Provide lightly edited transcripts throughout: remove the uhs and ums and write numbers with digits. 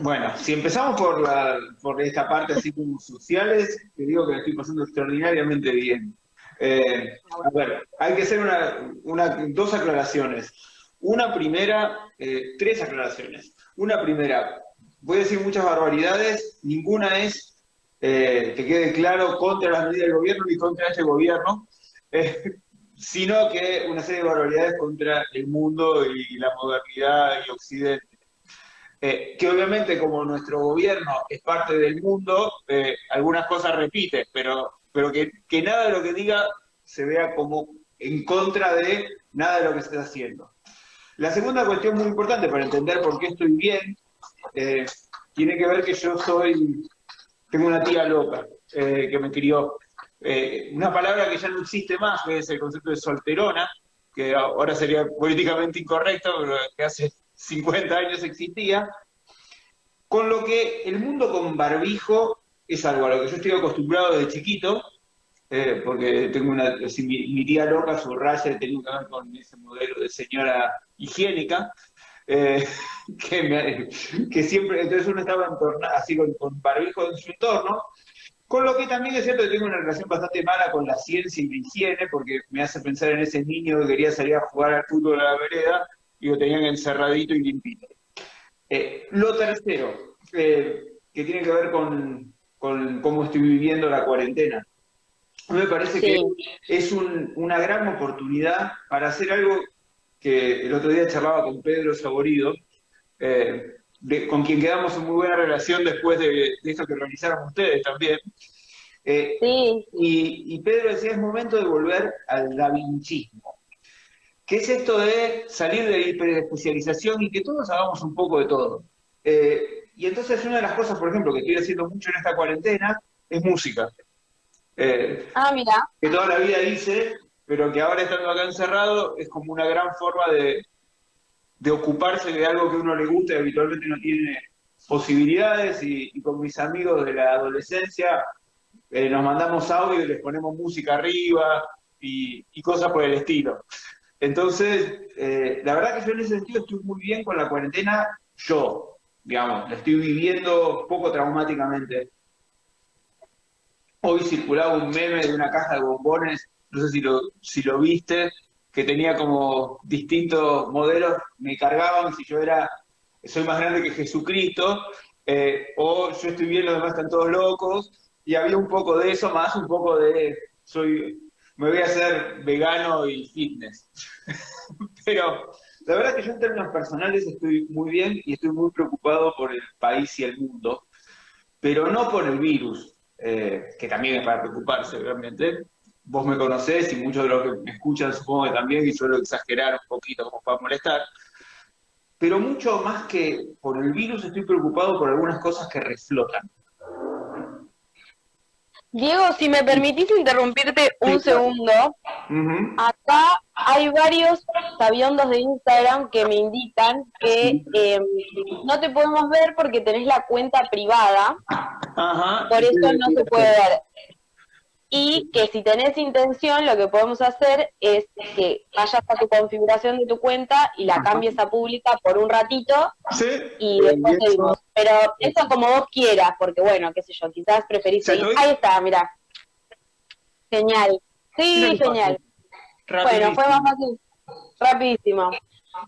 Bueno, si empezamos por esta parte así como sociales, te digo que la estoy pasando extraordinariamente bien. A ver, hay que hacer dos aclaraciones. Una primera, tres aclaraciones. Una primera, voy a decir muchas barbaridades, ninguna es, que quede claro, contra las medidas del gobierno ni contra este gobierno, eh, sino que una serie de barbaridades contra el mundo y la modernidad y Occidente. Que obviamente como nuestro gobierno es parte del mundo, algunas cosas repite, pero que nada de lo que diga se vea como en contra de nada de lo que se está haciendo. La segunda cuestión muy importante para entender por qué estoy bien, eh, tiene que ver que tengo una tía loca que me crió. Una palabra que ya no existe más, que es el concepto de solterona, que ahora sería políticamente incorrecto, pero que hace 50 años existía, con lo que el mundo con barbijo es algo a lo que yo estoy acostumbrado desde chiquito, porque tengo mi tía loca, su raya tenía que ver con ese modelo de señora higiénica, eh, que siempre, entonces uno estaba entornado así con barbijo en su entorno, con lo que también es cierto que tengo una relación bastante mala con la ciencia y la higiene, porque me hace pensar en ese niño que quería salir a jugar al fútbol a la vereda y lo tenían encerradito y limpito. Lo tercero, que tiene que ver con cómo estoy viviendo la cuarentena. A mí me parece que Sí. es una gran oportunidad para hacer algo que el otro día charlaba con Pedro Saborido, con quien quedamos en muy buena relación después de esto que organizaron ustedes también. Eh, Sí, y Pedro decía, es momento de volver al da Vinchismo. ¿Qué es esto de salir de la hiperespecialización y que todos hagamos un poco de todo? Y entonces una de las cosas, por ejemplo, que estoy haciendo mucho en esta cuarentena es música. Eh, ah, mira, que toda la vida hice, pero que ahora estando acá encerrado es como una gran forma de ocuparse de algo que a uno le gusta y habitualmente no tiene posibilidades. Y con mis amigos de la adolescencia nos mandamos audio y les ponemos música arriba y cosas por el estilo. Entonces, la verdad que yo en ese sentido estoy muy bien con la cuarentena, yo, digamos, la estoy viviendo poco traumáticamente. Hoy circulaba un meme de una caja de bombones, no sé si lo viste, que tenía como distintos modelos, me cargaban si soy más grande que Jesucristo, o yo estoy bien, los demás están todos locos, y había un poco de eso, más un poco de, me voy a hacer vegano y fitness. Pero la verdad que yo en términos personales estoy muy bien y estoy muy preocupado por el país y el mundo, pero no por el virus, que también es para preocuparse, obviamente. Vos me conocés y muchos de los que me escuchan supongo que también, y suelo exagerar un poquito como para molestar, pero mucho más que por el virus estoy preocupado por algunas cosas que reflotan. Diego, si me permitís interrumpirte Sí, un claro. segundo, Ujú. acá hay varios sabiondos de Instagram que me indican que Sí. no te podemos ver porque tenés la cuenta privada, Ajá, por ¿y qué eso no debería se puede hacer? ver. Y que si tenés intención, lo que podemos hacer es que vayas a tu configuración de tu cuenta y la Ajá. cambies a pública por un ratito Sí, y y después eso, seguimos. Pero eso como vos quieras, porque bueno, qué sé yo, quizás preferís ya seguir. estoy. Ahí está, mirá, genial. Mira Sí, qué fácil, genial. Bueno, fue más rapidísimo. fácil, rapidísimo.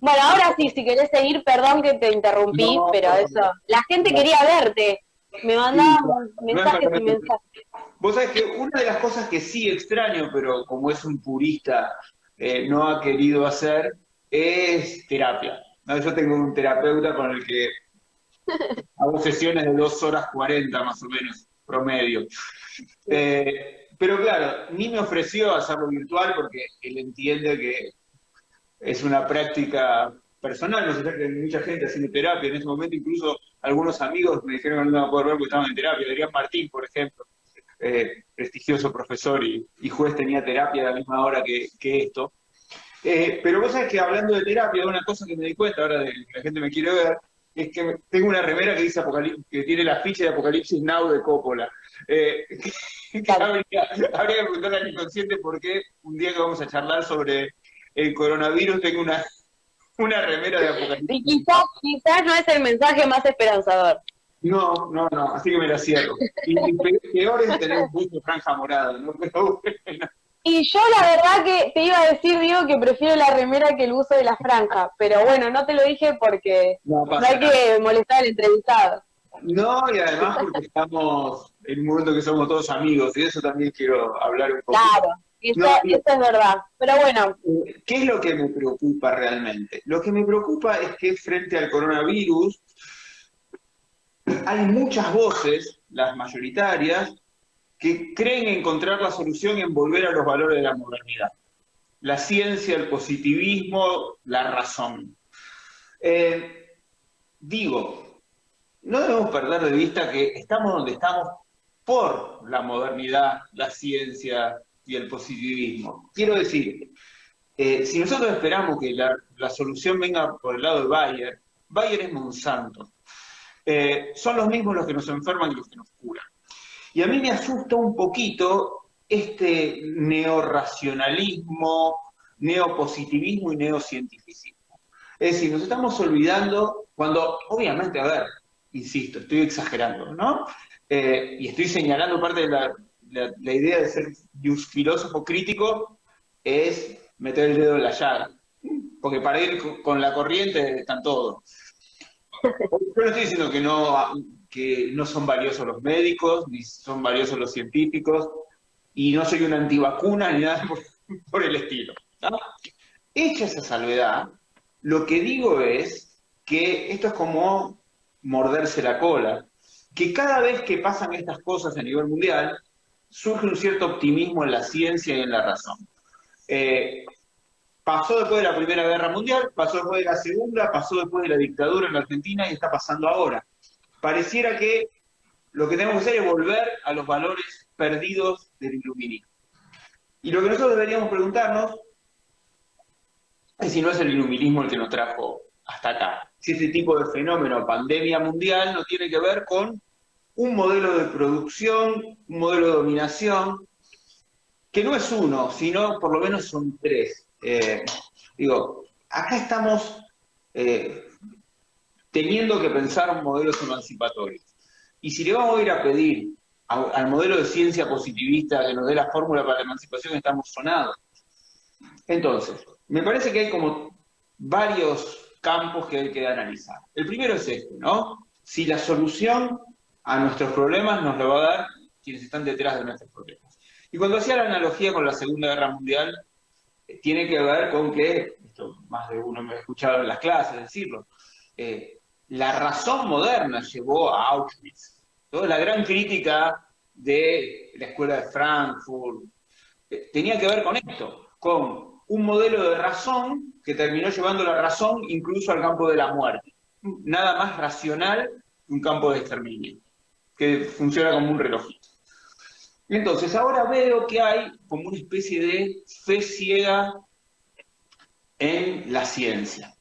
Bueno, ahora sí, si querés seguir, perdón que te interrumpí, No, pero por eso, favor. la gente No, quería verte. Me sí, mandaban claro. No es para mensajes y meterme. mensajes. Vos sabés que una de las cosas que sí extraño, pero como es un purista, no ha querido hacer, es terapia. ¿No? Yo tengo un terapeuta con el que hago sesiones de 2 horas 40 más o menos, promedio. Pero claro, ni me ofreció hacerlo virtual porque él entiende que es una práctica personal, no sé si hay mucha gente haciendo terapia en ese momento, incluso algunos amigos me dijeron que no me iban a poder ver porque estaban en terapia, Adrián Martín, por ejemplo, prestigioso profesor y juez, tenía terapia a la misma hora que esto. Pero vos sabés que hablando de terapia, una cosa que me di cuenta ahora de que la gente me quiere ver, es que tengo una remera que dice que tiene la ficha de Apocalipsis Now de Coppola. Que Claro. habría que preguntarle al inconsciente por qué un día que vamos a charlar sobre el coronavirus tengo una remera de Apocalipsis. Y quizás no es el mensaje más esperanzador. No, no, no, así que me la cierro. Y peor es tener mucho franja morada, ¿no? Pero bueno, Y yo la verdad que te iba a decir, Diego, que prefiero la remera que el uso de la franja, pero bueno, no te lo dije porque no no pasa hay nada. que molestar al entrevistado. No, y además porque estamos en un momento que somos todos amigos, y de eso también quiero hablar un poquito. Claro, No, eso es verdad. Pero bueno, ¿qué es lo que me preocupa realmente? Lo que me preocupa es que frente al coronavirus hay muchas voces, las mayoritarias, que creen encontrar la solución en volver a los valores de la modernidad. La ciencia, el positivismo, la razón. Eh, Digo, no debemos perder de vista que estamos donde estamos por la modernidad, la ciencia y el positivismo. Quiero decir, si nosotros esperamos que la solución venga por el lado de Bayer, Bayer es Monsanto. Son los mismos los que nos enferman y los que nos curan. Y a mí me asusta un poquito este neorracionalismo, neopositivismo y neocientificismo. Es decir, nos estamos olvidando cuando, obviamente, a ver, insisto, estoy exagerando, ¿no? Y estoy señalando parte de la idea de ser un filósofo crítico es meter el dedo en la llaga. Porque para ir con la corriente están todos. Yo no estoy diciendo que no son valiosos los médicos, ni son valiosos los científicos, y no soy una antivacuna ni nada por el estilo. ¿No? Hecha esa salvedad, lo que digo es que esto es como morderse la cola, que cada vez que pasan estas cosas a nivel mundial, surge un cierto optimismo en la ciencia y en la razón. Eh, Pasó después de la Primera Guerra Mundial, pasó después de la Segunda, pasó después de la dictadura en la Argentina y está pasando ahora. Pareciera que lo que tenemos que hacer es volver a los valores perdidos del iluminismo. Y lo que nosotros deberíamos preguntarnos es si no es el iluminismo el que nos trajo hasta acá. Si este tipo de fenómeno, pandemia mundial, no tiene que ver con un modelo de producción, un modelo de dominación, que no es uno, sino por lo menos son tres. Acá estamos eh, teniendo que pensar modelos emancipatorios. Y si le vamos a ir a pedir al modelo de ciencia positivista que nos dé la fórmula para la emancipación, estamos sonados. Entonces, me parece que hay como varios campos que hay que analizar. El primero es este, ¿no? Si la solución a nuestros problemas nos lo va a dar quienes están detrás de nuestros problemas. Y cuando hacía la analogía con la Segunda Guerra Mundial, tiene que ver con que, esto más de uno me ha escuchado en las clases decirlo, la razón moderna llevó a Auschwitz. Toda la gran crítica de la escuela de Frankfurt tenía que ver con esto, con un modelo de razón que terminó llevando la razón incluso al campo de la muerte. Nada más racional que un campo de exterminio, que funciona como un relojito. Entonces, ahora veo que hay como una especie de fe ciega en la ciencia.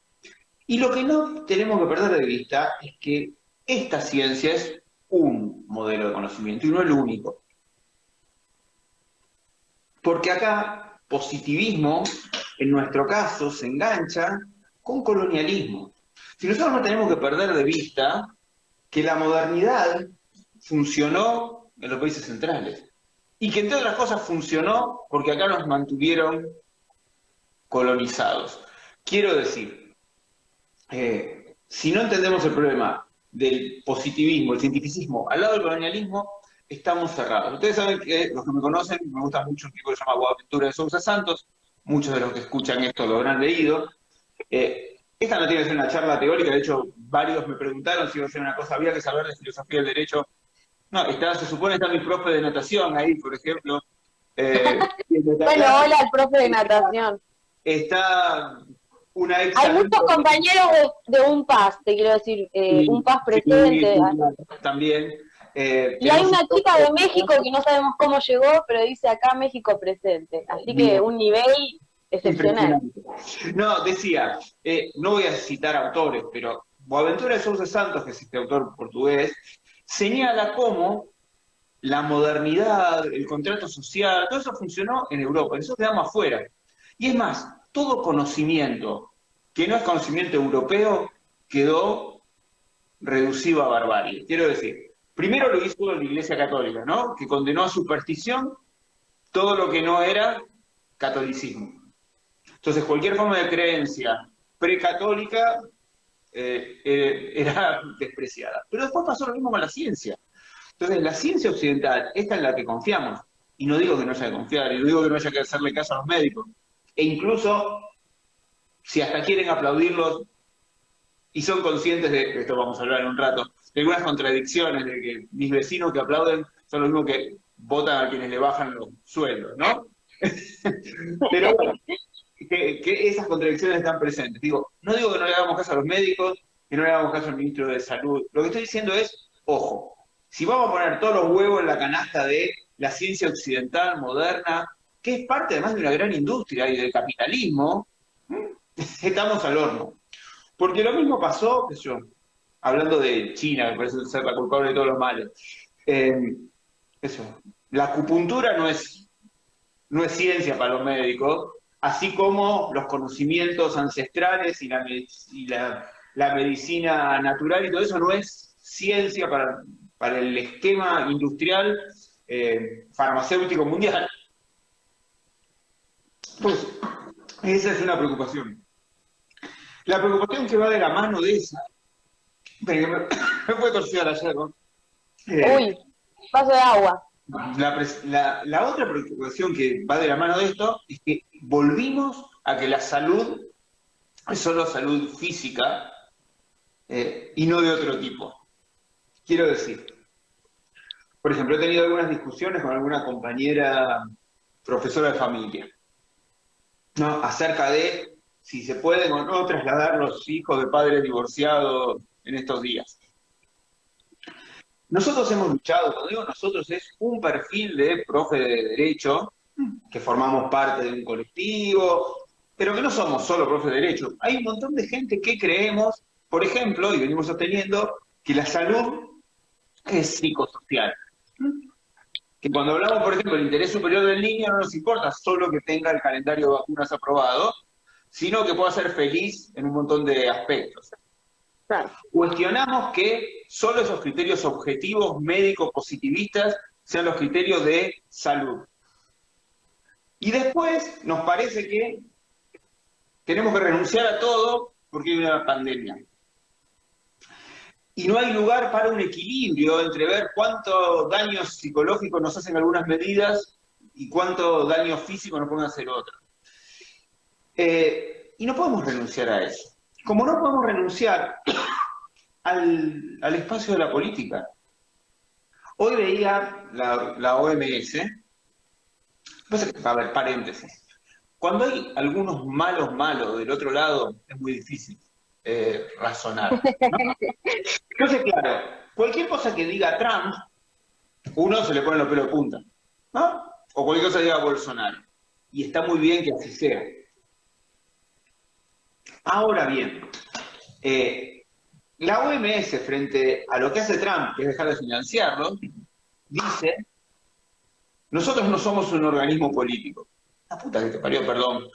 Y lo que no tenemos que perder de vista es que esta ciencia es un modelo de conocimiento y no el único. Porque acá positivismo, en nuestro caso, se engancha con colonialismo. Si nosotros no tenemos que perder de vista que la modernidad funcionó en los países centrales y que entre otras cosas funcionó porque acá nos mantuvieron colonizados. Quiero decir, si no entendemos el problema del positivismo, el cientificismo, al lado del colonialismo, estamos cerrados. Ustedes saben que los que me conocen, me gusta mucho un tipo que se llama Boaventura de Sousa Santos, muchos de los que escuchan esto lo habrán leído. Esta no tiene que ser una charla teórica, de hecho, varios me preguntaron si iba a ser una cosa, había que saber de filosofía del derecho. No, se supone que está mi profe de natación ahí, por ejemplo. Bueno, hola al profe de natación. Está una ex. Hay muchos compañeros de un PAS, te quiero decir, un PAS presente. Sí, también. Y hay una chica de México que no sabemos cómo llegó, pero dice acá México presente. Así que un nivel excepcional. No, decía, no voy a citar autores, pero Boaventura de Sousa Santos, que es este autor portugués, señala cómo la modernidad, el contrato social, todo eso funcionó en Europa, eso quedamos afuera. Y es más, todo conocimiento que no es conocimiento europeo quedó reducido a barbarie. Quiero decir, primero lo hizo la Iglesia Católica, ¿no? Que condenó a superstición todo lo que no era catolicismo. Entonces, cualquier forma de creencia precatólica era despreciada. Pero después pasó lo mismo con la ciencia. Entonces, la ciencia occidental, esta en la que confiamos, y no digo que no haya que confiar, y no digo que no haya que hacerle caso a los médicos, e incluso, si hasta quieren aplaudirlos, y son conscientes de, esto vamos a hablar en un rato, de algunas contradicciones, de que mis vecinos que aplauden son los mismos que votan a quienes le bajan los sueldos, ¿no? Pero bueno, que esas contradicciones están presentes. No digo que no le hagamos caso a los médicos, que no le hagamos caso al ministro de Salud. Lo que estoy diciendo es, ojo, si vamos a poner todos los huevos en la canasta de la ciencia occidental moderna, que es parte además de una gran industria y del capitalismo, estamos al horno. Porque lo mismo pasó, qué sé yo, hablando de China, que parece ser la culpable de todos los males. Eso, la acupuntura no es ciencia para los médicos, así como los conocimientos ancestrales y la medicina natural y todo eso no es ciencia para el esquema industrial farmacéutico mundial. Pues esa es una preocupación. La preocupación que va de la mano de esa, me fue torcida la yerba. Uy, vaso de agua. La otra preocupación que va de la mano de esto es que volvimos a que la salud es solo salud física y no de otro tipo. Quiero decir, por ejemplo, he tenido algunas discusiones con alguna compañera profesora de familia, ¿no? Acerca de si se pueden o no trasladar los hijos de padres divorciados en estos días. Nosotros hemos luchado, cuando digo nosotros, es un perfil de profe de derecho, que formamos parte de un colectivo, pero que no somos solo profe de derecho. Hay un montón de gente que creemos, por ejemplo, y venimos sosteniendo, que la salud es psicosocial. Que cuando hablamos, por ejemplo, del interés superior del niño, no nos importa solo que tenga el calendario de vacunas aprobado, sino que pueda ser feliz en un montón de aspectos. Claro. Cuestionamos que solo esos criterios objetivos médicos positivistas sean los criterios de salud. Y después nos parece que tenemos que renunciar a todo porque hay una pandemia. Y no hay lugar para un equilibrio entre ver cuánto daño psicológico nos hacen algunas medidas y cuánto daño físico nos pueden hacer otras. Y no podemos renunciar a eso. Como no podemos renunciar al espacio de la política. Hoy veía la OMS, a ver, paréntesis. Cuando hay algunos malos del otro lado, es muy difícil razonar, ¿no? Entonces, claro, cualquier cosa que diga Trump, uno se le pone los pelos de punta, ¿no? O cualquier cosa que diga Bolsonaro. Y está muy bien que así sea. Ahora bien, la OMS, frente a lo que hace Trump, que es dejar de financiarlo, dice, nosotros no somos un organismo político. La puta que te parió, perdón.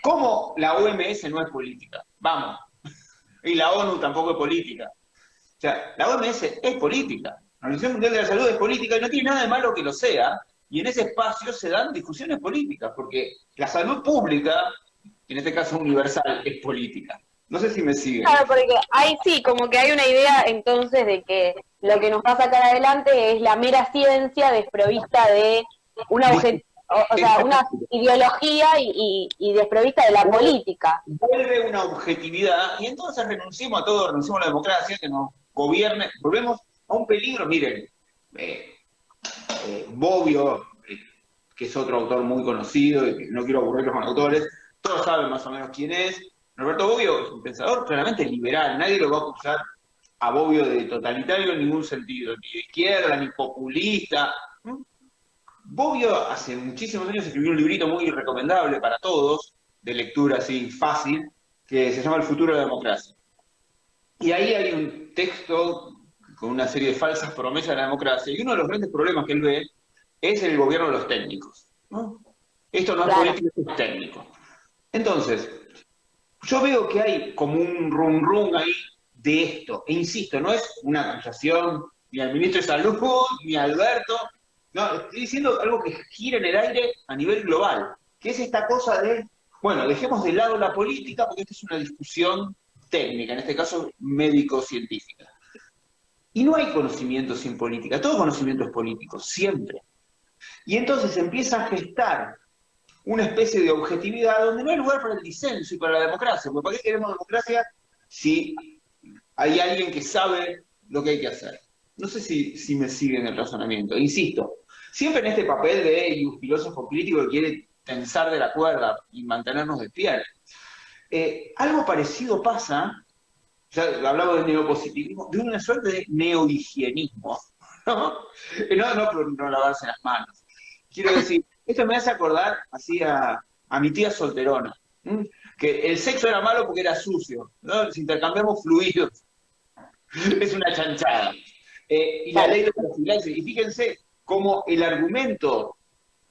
¿Cómo la OMS no es política? Vamos. Y la ONU tampoco es política. O sea, la OMS es política. La Organización Mundial de la Salud es política y no tiene nada de malo que lo sea. Y en ese espacio se dan discusiones políticas, porque la salud pública, en este caso universal, es política. No sé si me siguen. Claro, porque hay sí, como que hay una idea entonces de que lo que nos va a sacar adelante es la mera ciencia desprovista de una una ideología y desprovista de la política. Vuelve una objetividad y entonces renunciamos a todo, renunciamos a la democracia, que nos gobierne, volvemos a un peligro. Miren, Bobbio, que es otro autor muy conocido, y que no quiero aburrirlos con autores, todos saben más o menos quién es. Roberto Bobbio es un pensador claramente liberal, nadie lo va a acusar a Bobbio de totalitario en ningún sentido, ni de izquierda, ni populista. Bobbio hace muchísimos años escribió un librito muy recomendable para todos, de lectura así fácil, que se llama El futuro de la democracia. Y ahí hay un texto con una serie de falsas promesas de la democracia, y uno de los grandes problemas que él ve es el gobierno de los técnicos, ¿no? Esto no es político, esto es técnico. Entonces, yo veo que hay como un rum rum ahí de esto. E insisto, no es una acusación ni al ministro de Salud, ni a Alberto. No, estoy diciendo algo que gira en el aire a nivel global, que es esta cosa de, bueno, dejemos de lado la política porque esta es una discusión técnica, en este caso médico-científica. Y no hay conocimiento sin política, todo conocimiento es político, siempre. Y entonces empieza a gestar una especie de objetividad donde no hay lugar para el disenso y para la democracia. Porque ¿para qué queremos democracia si hay alguien que sabe lo que hay que hacer? No sé si me siguen el razonamiento. Insisto, siempre en este papel de un filósofo crítico que quiere tensar de la cuerda y mantenernos de pie. Algo parecido pasa, ya hablaba del neopositivismo, de una suerte de neohigienismo, ¿no? No lavarse las manos. Quiero decir, esto me hace acordar así a mi tía solterona, ¿m? Que el sexo era malo porque era sucio, ¿no? Si intercambiamos fluidos, es una chanchada. Y la ley de profilaxis, y fíjense cómo el argumento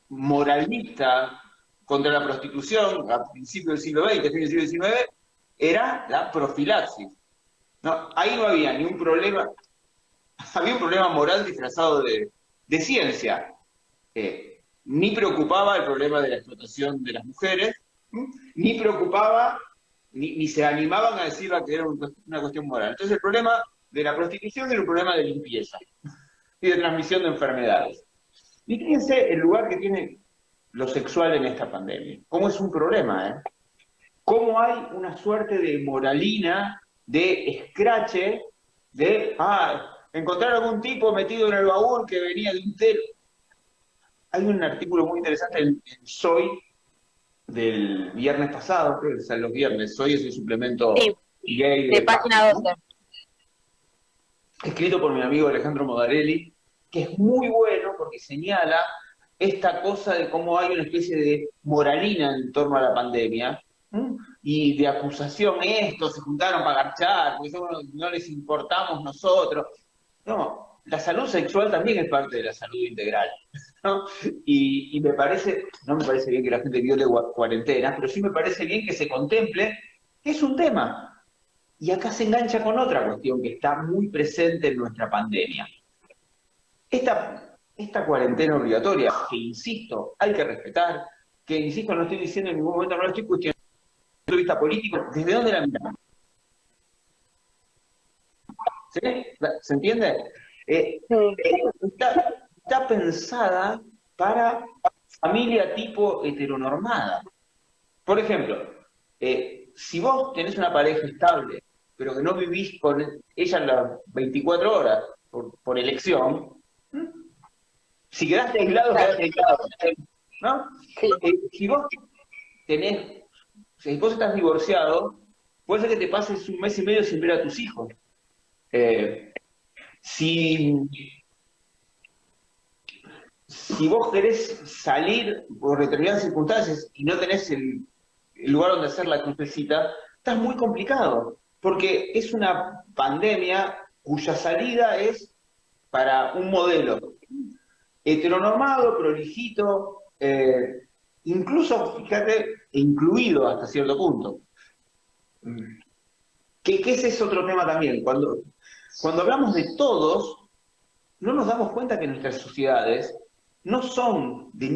moralista contra la prostitución a principios del siglo XX, fin del siglo XIX, era la profilaxis. No, ahí no había ni un problema, había un problema moral disfrazado de ciencia. Ni preocupaba el problema de la explotación de las mujeres, ni preocupaba, ni se animaban a decir que era una cuestión moral. Entonces el problema de la prostitución era un problema de limpieza y de transmisión de enfermedades. Y fíjense el lugar que tiene lo sexual en esta pandemia. Cómo es un problema, ¿eh? Cómo hay una suerte de moralina, de escrache, de, encontrar algún tipo metido en el baúl que venía de un telo. Hay un artículo muy interesante en Soy del viernes pasado, creo que es los viernes. Soy es un suplemento gay de página 12. Escrito por mi amigo Alejandro Modarelli, que es muy bueno porque señala esta cosa de cómo hay una especie de moralina en torno a la pandemia, y de acusación, estos se juntaron para garchar, porque no les importamos nosotros. No, la salud sexual también es parte de la salud integral, ¿no? Y me parece, no me parece bien que la gente viole cuarentenas, pero sí me parece bien que se contemple que es un tema. Y acá se engancha con otra cuestión que está muy presente en nuestra pandemia. Esta cuarentena obligatoria, que insisto, hay que respetar, que insisto, no estoy diciendo en ningún momento, no lo estoy cuestionando desde el punto de vista político, ¿desde dónde la miramos? ¿Sí? ¿Se entiende? Está pensada para familia tipo heteronormada. Por ejemplo, si vos tenés una pareja estable, pero que no vivís con ella las 24 horas por elección, si quedaste aislado, quedaste aislado, ¿no? Sí. Si vos estás divorciado, puede ser que te pases un mes y medio sin ver a tus hijos. Si vos querés salir por determinadas circunstancias y no tenés el lugar donde hacer la crucecita, estás muy complicado, porque es una pandemia cuya salida es para un modelo heteronormado, prolijito, incluso, fíjate, incluido hasta cierto punto. Que ese es otro tema también. Cuando hablamos de todos, no nos damos cuenta que nuestras sociedades no son de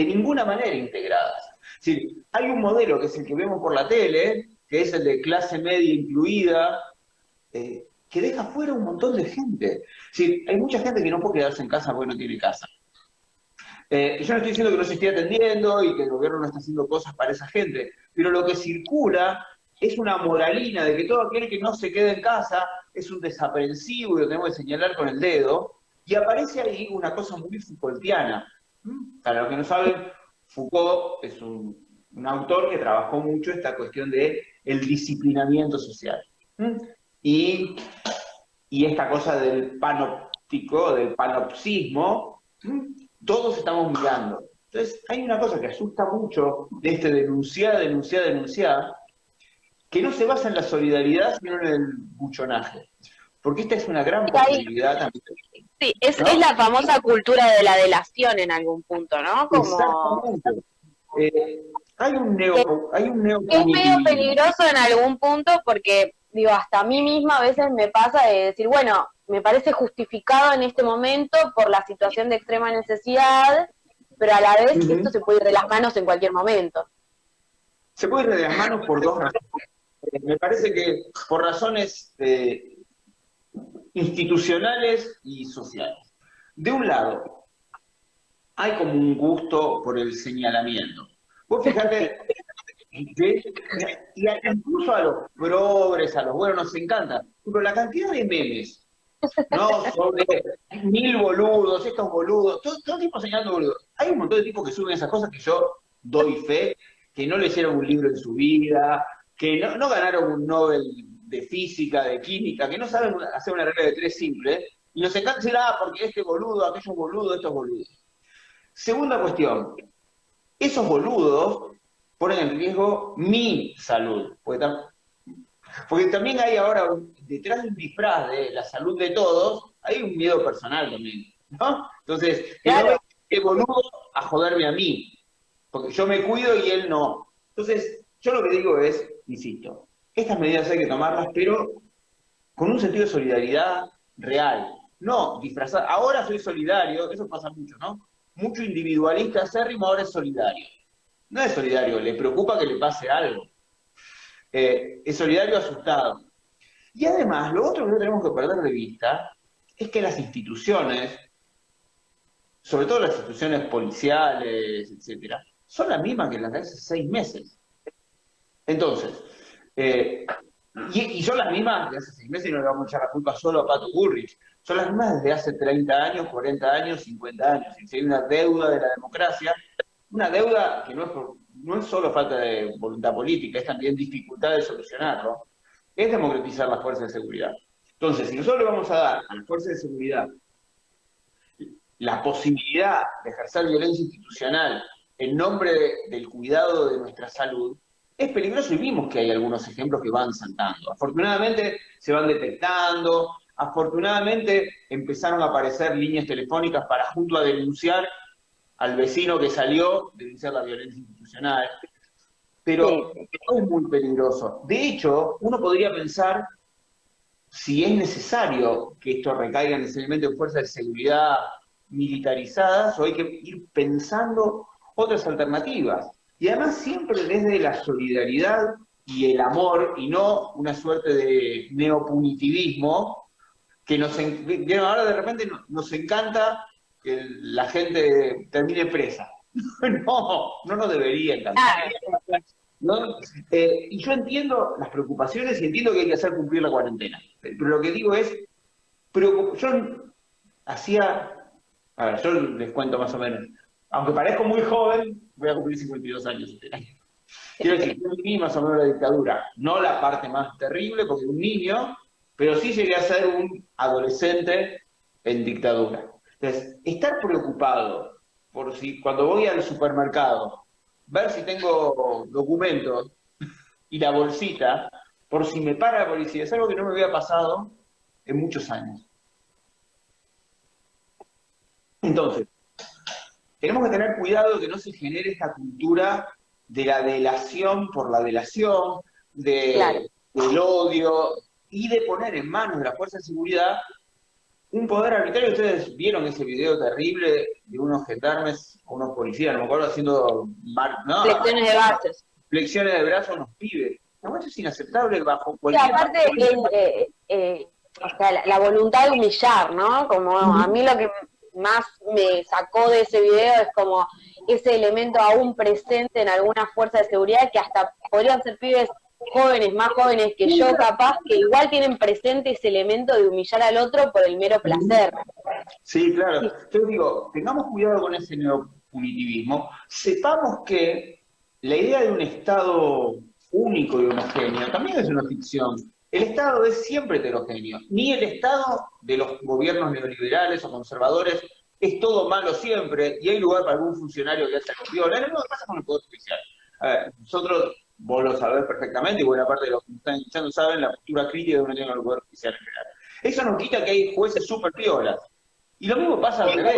ninguna manera integradas. Es decir, hay un modelo que es el que vemos por la tele, que es el de clase media incluida, que deja fuera un montón de gente. Es decir, hay mucha gente que no puede quedarse en casa porque no tiene casa. Yo no estoy diciendo que no se esté atendiendo y que el gobierno no está haciendo cosas para esa gente, pero lo que circula es una moralina de que todo aquel que no se quede en casa es un desaprensivo y lo tenemos que señalar con el dedo, y aparece ahí una cosa muy Foucaultiana. Para los que no saben, Foucault es un autor que trabajó mucho esta cuestión de el disciplinamiento social. Y esta cosa del panóptico, del panopsismo, todos estamos mirando. Entonces, hay una cosa que asusta mucho de este denunciar, que no se basa en la solidaridad, sino en el buchonaje. Porque esta es una gran posibilidad también. Sí, es la famosa cultura de la delación en algún punto, ¿no? Exactamente. hay un Es medio neopunitivismo. peligroso en algún punto porque, digo, hasta a mí misma a veces me pasa de decir, bueno, me parece justificado en este momento por la situación de extrema necesidad, pero a la vez esto Uh-huh. se puede ir de las manos en cualquier momento. Se puede ir de las manos por dos razones. Me parece que por razones institucionales y sociales. De un lado, hay como un gusto por el señalamiento. Vos fíjate que, y incluso a los progres, a los buenos nos encanta, pero la cantidad de memes, ¿no? Sobre 1000 boludos, estos boludos, todo tipo señalando boludos. Hay un montón de tipos que suben esas cosas que yo doy fe, que no leyeron un libro en su vida, que no ganaron un Nobel de física, de química, que no saben hacer una regla de tres simple, y nos encanta decir, porque este boludo, aquellos boludos, estos boludos. Segunda cuestión, esos boludos ponen en riesgo mi salud, porque también hay ahora, detrás de un disfraz de la salud de todos, hay un miedo personal también, ¿no? Entonces, que no Claro. venga este boludo a joderme a mí, porque yo me cuido y él no. Entonces, yo lo que digo es, insisto, estas medidas hay que tomarlas, pero con un sentido de solidaridad real, no disfrazar. Ahora soy solidario, eso pasa mucho, ¿no? Mucho individualista acérrimo ahora es solidario. No es solidario, le preocupa que le pase algo. Es solidario asustado. Y además, lo otro que no tenemos que perder de vista es que las instituciones, sobre todo las instituciones policiales, etcétera, son las mismas que las de hace 6 meses. Entonces, eh, y son las mismas de hace 6 meses, y no le vamos a echar la culpa solo a Pato Bullrich, son las mismas desde hace 30 años, 40 años, 50 años. Y si hay una deuda de la democracia, una deuda que no es solo falta de voluntad política, es también dificultad de solucionarlo, es democratizar las fuerzas de seguridad. Entonces, si nosotros le vamos a dar a las fuerzas de seguridad la posibilidad de ejercer violencia institucional en nombre del cuidado de nuestra salud, es peligroso y vimos que hay algunos ejemplos que van saltando. Afortunadamente se van detectando, afortunadamente empezaron a aparecer líneas telefónicas para junto a denunciar al vecino que salió, denunciar la violencia institucional, pero Sí. es muy peligroso. De hecho, uno podría pensar si es necesario que esto recaiga necesariamente en fuerzas de seguridad militarizadas o hay que ir pensando otras alternativas. Y además siempre desde la solidaridad y el amor y no una suerte de neopunitivismo que ahora de repente nos encanta que la gente termine presa. No nos debería encantar. Ah, ¿No? Y yo entiendo las preocupaciones y entiendo que hay que hacer cumplir la cuarentena. Pero lo que digo es, yo hacía, a ver, yo les cuento más o menos, aunque parezco muy joven, voy a cumplir 52 años este año. Quiero decir, yo viví más o menos la dictadura, no la parte más terrible, porque un niño, pero sí llegué a ser un adolescente en dictadura. Entonces, estar preocupado por si cuando voy al supermercado, ver si tengo documentos y la bolsita, por si me para la policía, es algo que no me había pasado en muchos años. Entonces, tenemos que tener cuidado de que no se genere esta cultura de la delación por la delación, claro. del odio, y de poner en manos de la fuerza de seguridad un poder arbitrario. Ustedes vieron ese video terrible de unos gendarmes o unos policías, no me acuerdo, haciendo Flexiones de bases. flexiones de brazos a unos pibes. No, eso es inaceptable bajo Sí, cualquier... aparte, o sea, la voluntad de humillar, ¿no? Como a mí lo que más me sacó de ese video es como ese elemento aún presente en alguna fuerza de seguridad que hasta podrían ser pibes jóvenes, más jóvenes que yo, capaz, que igual tienen presente ese elemento de humillar al otro por el mero placer. Sí, claro. Yo digo, tengamos cuidado con ese neopunitivismo. Sepamos que la idea de un Estado único y homogéneo también es una ficción. El Estado es siempre heterogéneo. Ni el Estado de los gobiernos neoliberales o conservadores es todo malo siempre y hay lugar para algún funcionario que hace copiola. Es lo que pasa con el Poder Judicial. A ver, nosotros, vos lo sabés perfectamente y buena parte de los que me están escuchando saben la postura crítica que uno tiene con el Poder Judicial en general. Eso no quita que hay jueces súper piolas. Y lo mismo pasa al revés.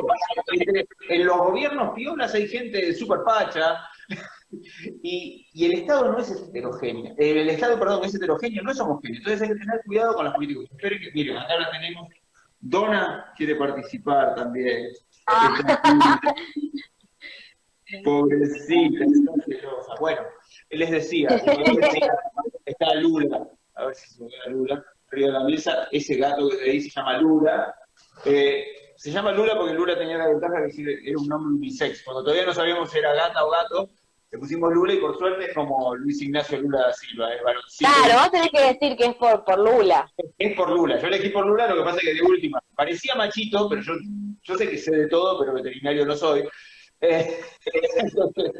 En los gobiernos piolas hay gente súper pacha, Y el Estado no es heterogéneo. El Estado, perdón, es heterogéneo, no es homogéneo. Entonces hay que tener cuidado con las políticas. Espero que, miren, acá la tenemos. Donna quiere participar también. Ah, Pobrecita, está celosa. Bueno, les decía, está Lula, a ver si se ve a Lula, arriba de la mesa, ese gato que ahí se llama Lula. Se llama Lula porque Lula tenía la ventaja de que era un nombre unisex. Cuando todavía no sabíamos si era gata o gato, le pusimos Lula y por suerte es como Luis Ignacio Lula da Silva, es varoncito. claro, vos tenés que decir que es por Lula. Es por Lula, yo elegí por Lula, lo que pasa es que de última, parecía machito, pero yo sé que sé de todo, pero veterinario no soy. Entonces,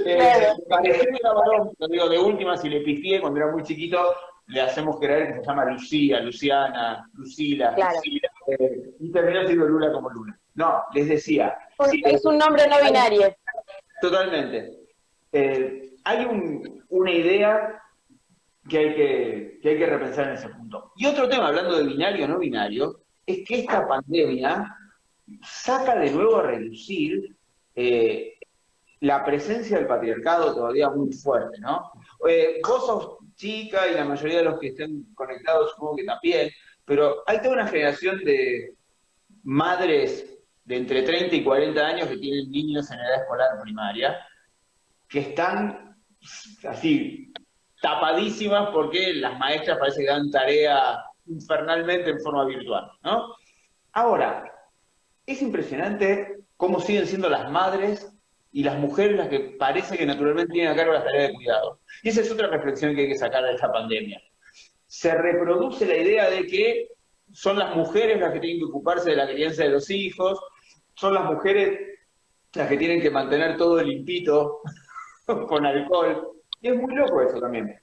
Claro. parecía que era varón, lo digo, de última, si le pifié cuando era muy chiquito, le hacemos creer que se llama Lucía, Luciana, Lucila, Claro. y terminó siendo Lula como Lula. No, les decía, sí, Es un nombre no binario. totalmente. Hay una idea que hay que repensar en ese punto. Y otro tema, hablando de binario o no binario, es que esta pandemia saca de nuevo a reducir la presencia del patriarcado todavía muy fuerte, ¿no? Vos sos chica y la mayoría de los que estén conectados supongo que también, pero hay toda una generación de madres de entre 30 y 40 años que tienen niños en edad escolar primaria, que están así tapadísimas porque las maestras parece que dan tarea infernalmente en forma virtual, ¿no? Ahora, es impresionante cómo siguen siendo las madres y las mujeres las que parece que naturalmente tienen a cargo las tareas de cuidado. Y esa es otra reflexión que hay que sacar de esta pandemia. Se reproduce la idea de que son las mujeres las que tienen que ocuparse de la crianza de los hijos, son las mujeres las que tienen que mantener todo limpito con alcohol. Y es muy loco eso también.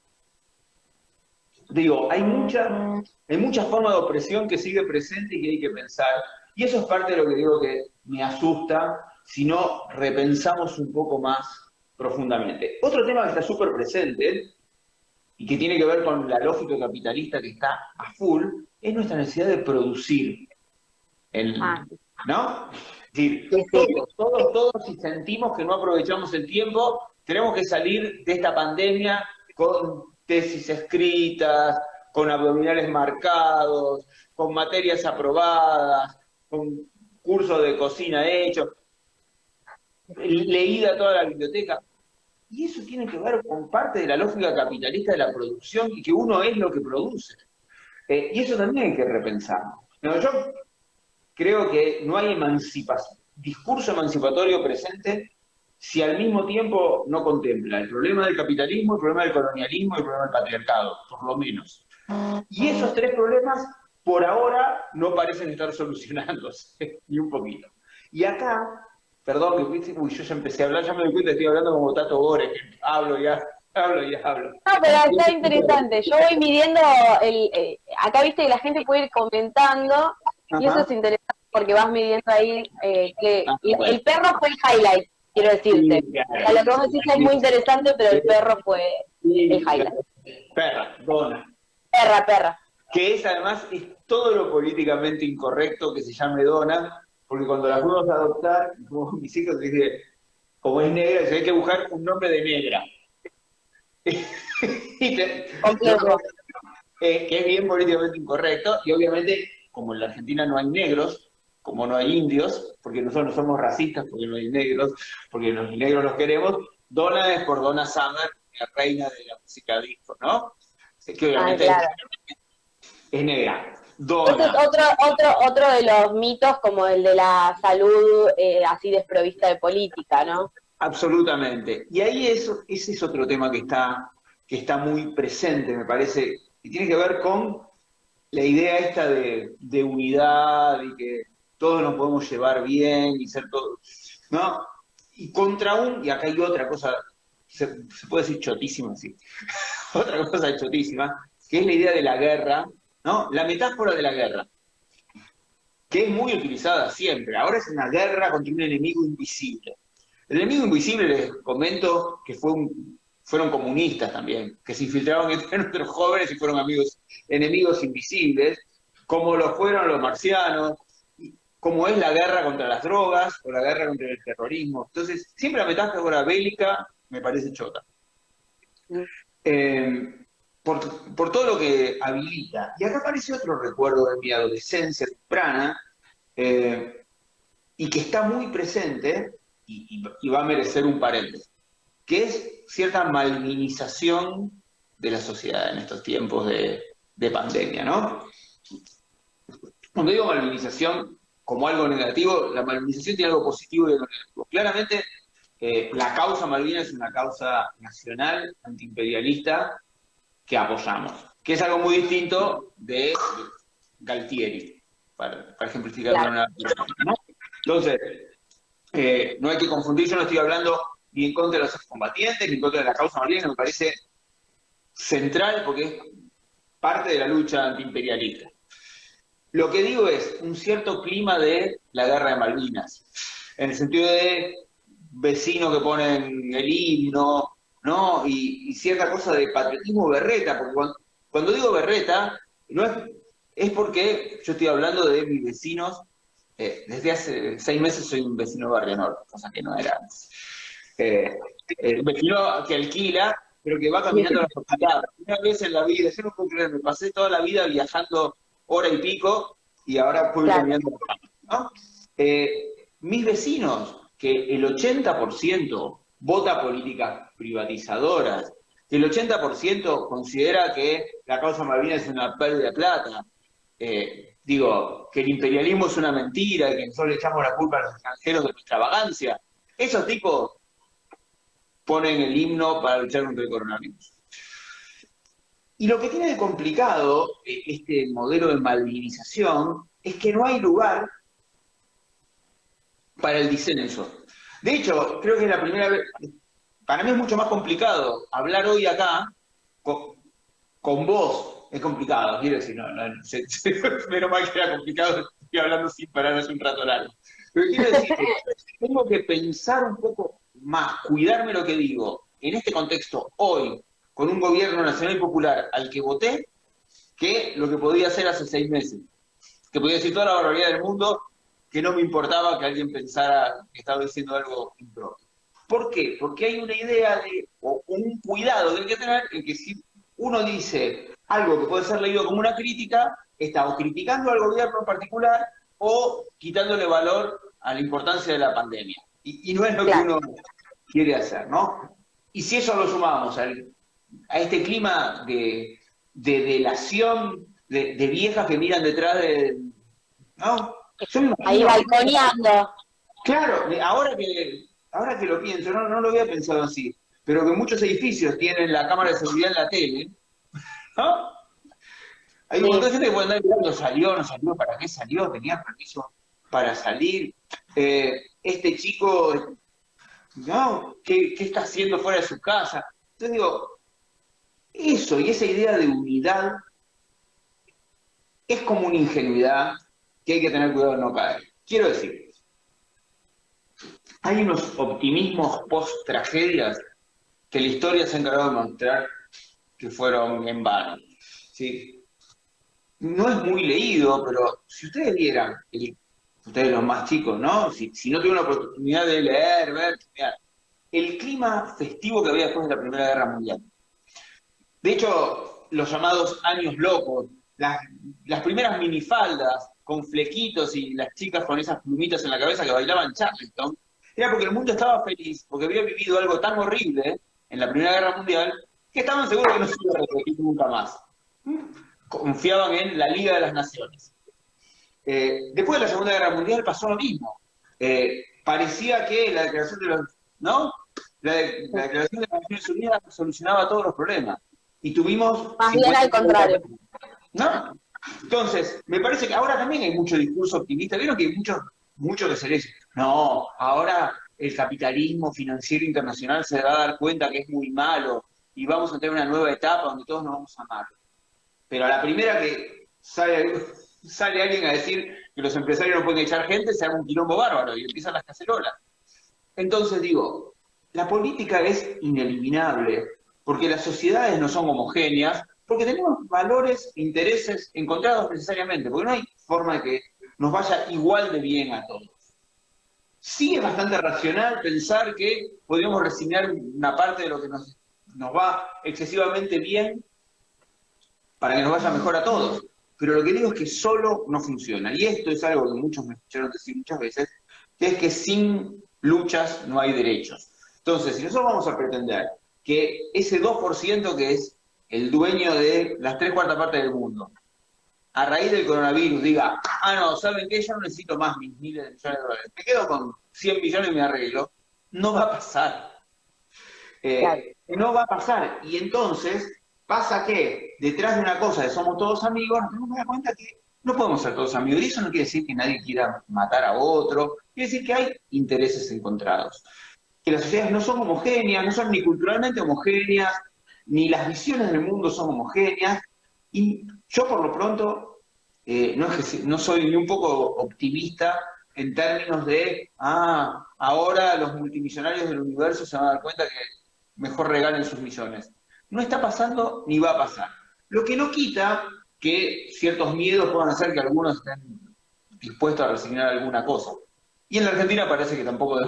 Digo, hay mucha forma de opresión que sigue presente y que hay que pensar. Y eso es parte de lo que digo que me asusta si no repensamos un poco más profundamente. Otro tema que está súper presente y que tiene que ver con la lógica capitalista que está a full es nuestra necesidad de producir. ¿No? Es decir, Sí, sí. todos, si sentimos que no aprovechamos el tiempo, tenemos que salir de esta pandemia con tesis escritas, con abdominales marcados, con materias aprobadas, con cursos de cocina hechos, leída toda la biblioteca. Y eso tiene que ver con parte de la lógica capitalista de la producción y que uno es lo que produce. Y eso también hay que repensarlo. No, yo creo que no hay discurso emancipatorio presente si al mismo tiempo no contempla el problema del capitalismo, el problema del colonialismo y el problema del patriarcado, por lo menos. Y esos tres problemas, por ahora, no parecen estar solucionándose, ni un poquito. Y acá, perdón, yo ya empecé a hablar, ya me doy cuenta, estoy hablando como Tato Bores, que hablo y hablo. No, pero está interesante. Yo voy midiendo acá viste que la gente puede ir comentando y eso Ajá. es interesante porque vas midiendo ahí que Bueno. el perro fue el highlight, quiero decirte. Sí, O sea, lo que vos decís es muy interesante, pero el perro fue el highlight. Perra, Donna. Perra. Que es además es todo lo políticamente incorrecto que se llame Donna, porque cuando la fuimos a adoptar, como mis hijos dije, como es negra, hay que buscar un nombre de negra. Complejo. Que es bien políticamente incorrecto, y obviamente, como en la Argentina no hay negros, como no hay indios, porque nosotros no somos racistas, porque no hay negros, porque los negros los queremos, Donna es por Donna Summer, la reina de la música disco, ¿no? Que obviamente Claro. es negra. Ese Donna. es otro de los mitos como el de la salud así desprovista de política, ¿no? Absolutamente. Y ahí ese es otro tema que está muy presente, me parece, y tiene que ver con la idea esta de unidad y que todos nos podemos llevar bien y ser todos, ¿no? Y y acá hay otra cosa, se puede decir chotísima, sí, otra cosa chotísima, que es la idea de la guerra, ¿no? La metáfora de la guerra, que es muy utilizada siempre. Ahora es una guerra contra un enemigo invisible. El enemigo invisible, les comento, que fueron comunistas también, que se infiltraron entre nuestros jóvenes y fueron enemigos invisibles, como lo fueron los marcianos, como es la guerra contra las drogas o la guerra contra el terrorismo. Entonces, siempre la metáfora bélica me parece chota. Mm. Por todo lo que habilita. Y acá aparece otro recuerdo de mi adolescencia temprana, y que está muy presente, y va a merecer un paréntesis, que es cierta malvinización de la sociedad en estos tiempos de pandemia, ¿no? Cuando digo malvinización como algo negativo, la malvinización tiene algo positivo y algo negativo. Claramente, la causa Malvinas es una causa nacional, antiimperialista, que apoyamos, que es algo muy distinto de Galtieri, para ejemplificarlo Claro, en una... ¿no? Entonces, no hay que confundir, yo no estoy hablando ni en contra de los excombatientes, ni en contra de la causa Malvinas, que me parece central porque es parte de la lucha antiimperialista. Lo que digo es un cierto clima de la guerra de Malvinas, en el sentido de vecinos que ponen el himno, ¿no? Y cierta cosa de patriotismo berreta, porque cuando digo berreta, no es porque yo estoy hablando de mis vecinos. Desde hace 6 meses soy un vecino de Barrio Norte, cosa que no era antes. Un vecino que alquila, pero que va caminando a la facultad. Una vez en la vida, yo no puedo creer, me pasé toda la vida viajando hora y pico y ahora puedo ir claro. caminando, ¿no? Mis vecinos, que el 80% vota políticas privatizadoras, que el 80% considera que la causa Malvinas es una pérdida de plata, digo, que el imperialismo es una mentira y que nosotros le echamos la culpa a los extranjeros de nuestra vagancia, esos tipos ponen el himno para luchar contra el coronavirus. Y lo que tiene de complicado este modelo de malvinización es que no hay lugar para el disenso. De hecho, creo que es la primera vez, para mí es mucho más complicado hablar hoy acá con vos, es complicado, quiero decir, menos mal que era complicado, estoy hablando sin parar hace un rato largo. Pero quiero decir, tengo que pensar un poco más, cuidarme lo que digo, en este contexto, hoy, con un gobierno nacional y popular al que voté, que lo que podía hacer hace 6 meses. Que podía decir toda la barbaridad del mundo, que no me importaba que alguien pensara que estaba diciendo algo impropio. ¿Por qué? Porque hay una idea o un cuidado que hay que tener en que si uno dice algo que puede ser leído como una crítica, está o criticando al gobierno en particular o quitándole valor a la importancia de la pandemia. Y no es lo que uno quiere hacer, ¿no? Y si eso lo sumamos a este clima de delación, de viejas que miran detrás de... ¿no? Yo me Ahí imagino, balconeando. claro, ahora que lo pienso, no lo había pensado así, pero que muchos edificios tienen la cámara de seguridad en la tele, ¿no? Hay un montón de gente que puede andar mirando, salió, no salió, ¿para qué salió? ¿Tenía permiso para salir? Este chico, ¿no? ¿Qué está haciendo fuera de su casa? Entonces digo, eso y esa idea de unidad es como una ingenuidad que hay que tener cuidado de no caer. Quiero decir, hay unos optimismos post-tragedias que la historia se ha encargado de mostrar que fueron en vano. ¿Sí? No es muy leído, pero si ustedes vieran, ustedes los más chicos, ¿no? Si no tuvieron la oportunidad de leer, ver, el clima festivo que había después de la Primera Guerra Mundial. De hecho, los llamados años locos, las primeras minifaldas con flequitos y las chicas con esas plumitas en la cabeza que bailaban Charleston, era porque el mundo estaba feliz, porque había vivido algo tan horrible en la Primera Guerra Mundial que estaban seguros que no se iba a repetir nunca más. Confiaban en la Liga de las Naciones. Después de la Segunda Guerra Mundial pasó lo mismo. Parecía que la declaración de los... ¿no? La declaración de las Naciones Unidas solucionaba todos los problemas. Y tuvimos... Más bien al contrario. ¿No? Entonces, me parece que ahora también hay mucho discurso optimista. Vieron que hay mucho que se les dice, no, ahora el capitalismo financiero internacional se va a dar cuenta que es muy malo y vamos a tener una nueva etapa donde todos nos vamos a amar. Pero a la primera que sale alguien a decir que los empresarios no pueden echar gente, se hace un quilombo bárbaro y empiezan las cacerolas. Entonces digo, la política es ineliminable, porque las sociedades no son homogéneas, porque tenemos valores, intereses encontrados necesariamente, porque no hay forma de que nos vaya igual de bien a todos. Sí es bastante racional pensar que podríamos resignar una parte de lo que nos va excesivamente bien para que nos vaya mejor a todos. Pero lo que digo es que solo no funciona. Y esto es algo que muchos me escucharon decir muchas veces, que es que sin luchas no hay derechos. Entonces, si nosotros vamos a pretender que ese 2% que es el dueño de las 3/4 partes del mundo, a raíz del coronavirus diga, no, ¿saben qué? Ya no necesito más mis miles de millones de dólares. Me quedo con 100 millones y me arreglo. No va a pasar. Claro. No va a pasar. Y entonces pasa que detrás de una cosa de somos todos amigos, nos tenemos que dar cuenta que no podemos ser todos amigos. Y eso no quiere decir que nadie quiera matar a otro. Quiere decir que hay intereses encontrados. Que las sociedades no son homogéneas, no son ni culturalmente homogéneas, ni las visiones del mundo son homogéneas. Y yo por lo pronto no soy ni un poco optimista en términos de, ahora los multimillonarios del universo se van a dar cuenta que mejor regalen sus millones. No está pasando ni va a pasar. Lo que no quita que ciertos miedos puedan hacer que algunos estén dispuestos a resignar alguna cosa. Y en la Argentina parece que tampoco,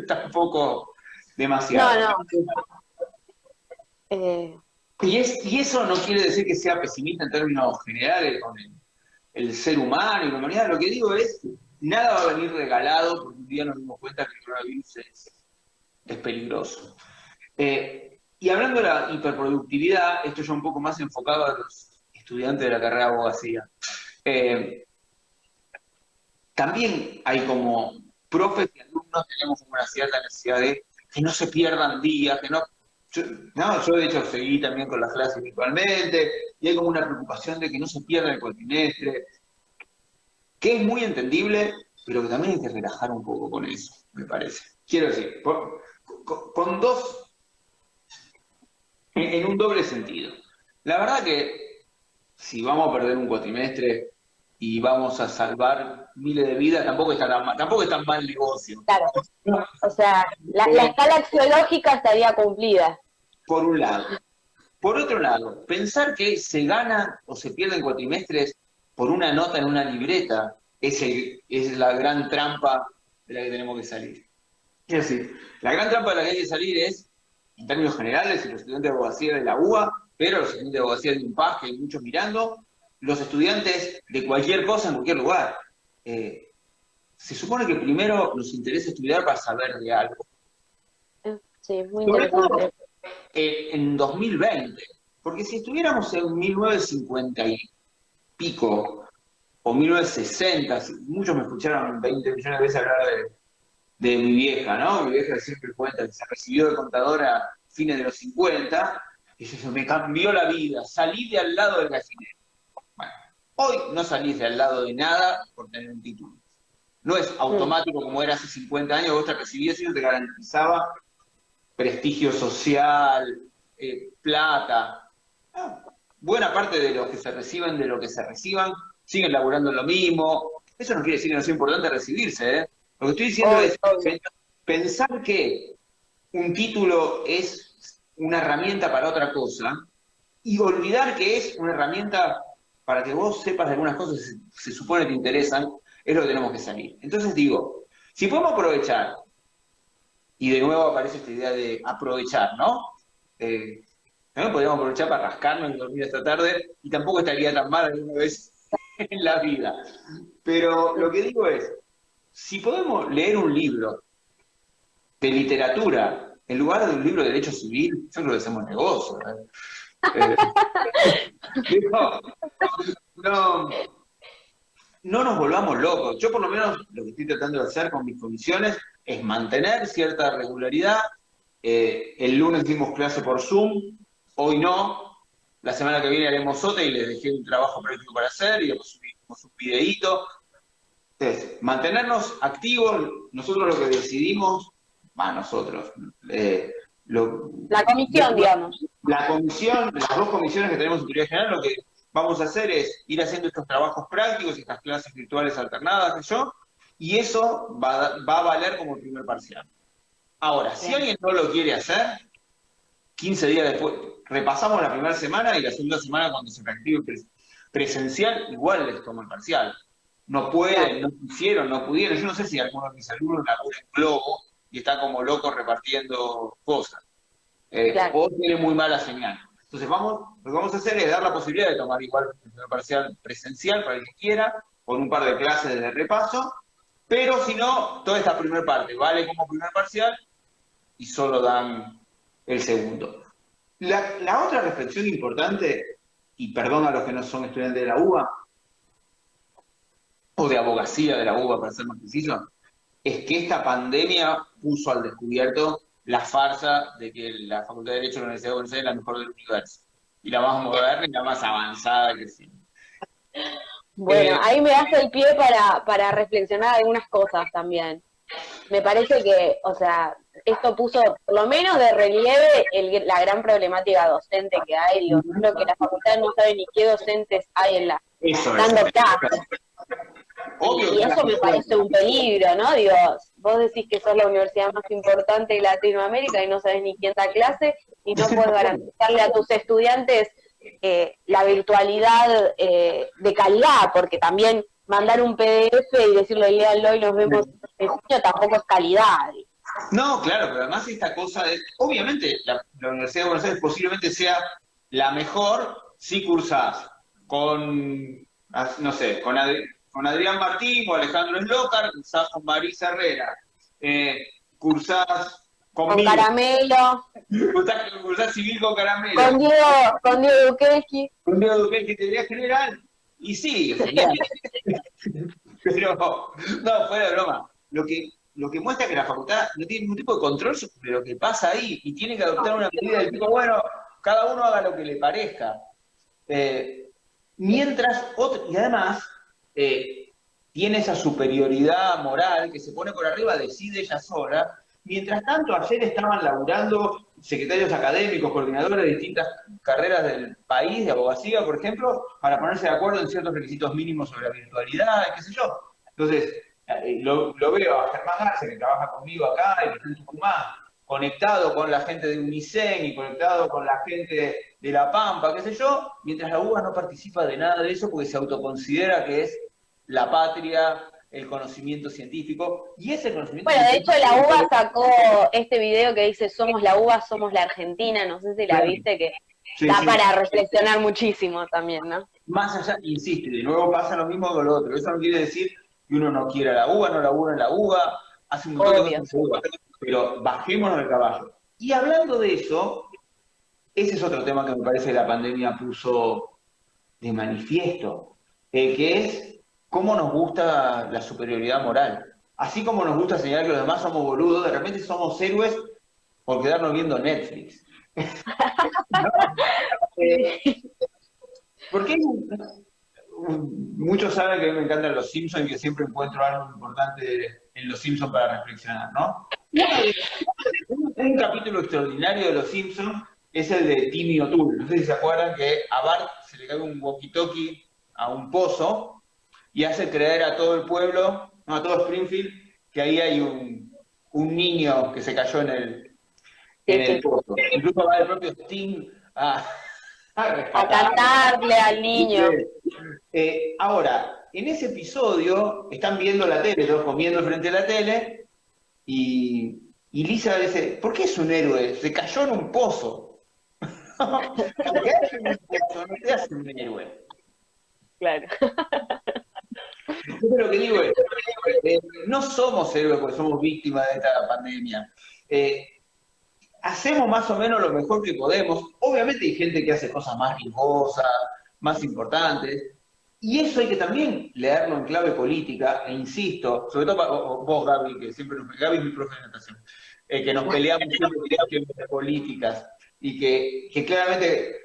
tampoco demasiado. No, no. Y eso no quiere decir que sea pesimista en términos generales con el ser humano y la humanidad. Lo que digo es, nada va a venir regalado porque un día nos dimos cuenta que el coronavirus es peligroso. Y hablando de la hiperproductividad, esto ya un poco más enfocado a los estudiantes de la carrera de abogacía. También hay como profes y alumnos tenemos una cierta necesidad de que no se pierdan días, que no... Yo de hecho seguí también con las clases virtualmente, y hay como una preocupación de que no se pierda el cuatrimestre, que es muy entendible, pero que también hay que relajar un poco con eso, me parece. Quiero decir, con dos, en un doble sentido. La verdad que si vamos a perder un cuatrimestre y vamos a salvar miles de vidas, tampoco es tan mal negocio. Claro. O sea, la escala axiológica estaría cumplida. Por un lado. Por otro lado, pensar que se ganan o se pierden cuatrimestres por una nota en una libreta es la gran trampa de la que tenemos que salir. Es decir, la gran trampa de la que hay que salir es, en términos generales, los estudiantes de abogacía de la UBA, pero los estudiantes de abogacía de UNPAS, que hay muchos mirando, los estudiantes de cualquier cosa en cualquier lugar. Se supone que primero nos interesa estudiar para saber de algo. Sí, muy Sobre interesante. todo en 2020, porque si estuviéramos en 1950 y pico, o 1960, muchos me escucharon 20 millones de veces hablar de mi vieja, ¿no? Mi vieja siempre cuenta que se recibió de contadora a fines de los 50, y eso me cambió la vida, salí de al lado del gallinero. Bueno, hoy no salís de al lado de nada por tener un título. No es automático como era hace 50 años, vos te recibías y no te garantizaba prestigio social, plata. Buena parte de los que se reciben, de lo que se reciban, siguen laburando en lo mismo. Eso no quiere decir que no sea importante recibirse, ¿eh? Lo que estoy diciendo es pensar que un título es una herramienta para otra cosa y olvidar que es una herramienta para que vos sepas de algunas cosas que se supone que te interesan, es lo que tenemos que salir. Entonces digo, si podemos aprovechar, y de nuevo aparece esta idea de aprovechar, ¿no? También podríamos aprovechar para rascarnos y dormir esta tarde, y tampoco estaría tan mal alguna vez en la vida. Pero lo que digo es, si podemos leer un libro de literatura en lugar de un libro de derecho civil, yo creo que hacemos negocio. No nos volvamos locos. Yo por lo menos lo que estoy tratando de hacer con mis comisiones es mantener cierta regularidad. El lunes dimos clase por Zoom, hoy no. La semana que viene haremos otra y les dejé un trabajo práctico para hacer y después subimos un videíto. Entonces, mantenernos activos, nosotros lo que decidimos, nosotros, la comisión, digamos. La comisión, las dos comisiones que tenemos en teoría general, lo que vamos a hacer es ir haciendo estos trabajos prácticos, estas clases virtuales alternadas, y eso va a valer como el primer parcial. Ahora, si alguien no lo quiere hacer, 15 días después, repasamos la primera semana y la segunda semana cuando se reactive presencial, igual les tomo el parcial. no claro, pueden, no quisieron, no pudieron. Yo no sé si alguno de mis alumnos labura en Globo y está como loco repartiendo cosas. claro. O tiene muy mala señal. Entonces lo que vamos a hacer es dar la posibilidad de tomar igual el primer parcial presencial para el que quiera, con un par de clases de repaso, pero si no, toda esta primera parte vale como primer parcial y solo dan el segundo. La otra reflexión importante, y perdón a los que no son estudiantes de la UBA, o de abogacía de la UBA para ser más preciso, es que esta pandemia puso al descubierto la farsa de que la Facultad de Derecho de la Universidad de Buenos Aires es la mejor del universo, y la más moderna y la más avanzada que sí. Bueno, ahí me das el pie para reflexionar algunas cosas también. Me parece que, o sea, esto puso por lo menos de relieve la gran problemática docente que hay. Digo, creo que la facultad no sabe ni qué docentes hay Eso es. dando clases. Obvio Y que eso me parece un peligro, ¿no? Digo, vos decís que sos la universidad más importante de Latinoamérica y no sabés ni quién da clase y no podés garantizarle a tus estudiantes la virtualidad de calidad, porque también mandar un PDF y decirle léanlo y nos vemos en junio tampoco es calidad. no, claro, pero además esta cosa es, obviamente la Universidad de Buenos Aires posiblemente sea la mejor si cursás con, no sé, con Adrián Martín o Alejandro Slócar, cursás con Marisa Herrera, cursás Con conmigo, Caramelo, cursás civil con Caramelo, con Diego Duqueschi. con Diego Duque que teoría general, y sí, genial. Pero, no, fuera de broma. Lo que muestra que la facultad no tiene ningún tipo de control sobre lo que pasa ahí y tiene que adoptar una medida del tipo, bueno, cada uno haga lo que le parezca. Eh, y además, tiene esa superioridad moral que se pone por arriba, decide ella sola. Mientras tanto, ayer estaban laburando secretarios académicos, coordinadores de distintas carreras del país, de abogacía, por ejemplo, para ponerse de acuerdo en ciertos requisitos mínimos sobre la virtualidad, qué sé yo. Entonces, lo veo a Germán Garza, que trabaja conmigo acá, y en Tucumán, conectado con la gente de UNICEN y conectado con la gente de La Pampa, qué sé yo, mientras la UBA no participa de nada de eso porque se autoconsidera que es la patria, el conocimiento científico, y ese conocimiento Bueno, de hecho científico... la UBA sacó este video que dice somos la UBA, somos la Argentina, no sé si la viste, que Sí, da sí. para reflexionar muchísimo también, ¿no? Más allá, insisto, y de nuevo pasa lo mismo con lo otro, eso no quiere decir que uno no quiera la UBA, no labura en la UBA, hace un montón de Obvio. cosas en la UBA, pero bajémonos del caballo. Y hablando de eso, ese es otro tema que me parece que la pandemia puso de manifiesto, que es cómo nos gusta la superioridad moral. Así como nos gusta señalar que los demás somos boludos, de repente somos héroes por quedarnos viendo Netflix. Porque muchos saben que me encantan los Simpsons y que siempre encuentro algo importante en los Simpsons para reflexionar, ¿no? Un capítulo extraordinario de los Simpsons es el de Timmy O'Toole. No sé si se acuerdan que a Bart se le cae un walkie-talkie a un pozo y hace creer a todo el pueblo, no, a todo Springfield, que ahí hay un niño que se cayó en el pozo. Incluso va el propio Sting A cantarle al niño. Ahora, en ese episodio están viendo la tele, todos comiendo frente a la tele, y Lisa dice, ¿por qué es un héroe? Se cayó en un pozo. Caerse en un pozo no te hace un héroe. Claro. Yo lo que digo es, no somos héroes porque somos víctimas de esta pandemia. Hacemos más o menos lo mejor que podemos. Obviamente hay gente que hace cosas más riesgosas, más importantes, y eso hay que también leerlo en clave política, e insisto, sobre todo vos, Gaby, que siempre Gaby es mi profe de natación, que nos peleamos siempre por cuestiones políticas, y que claramente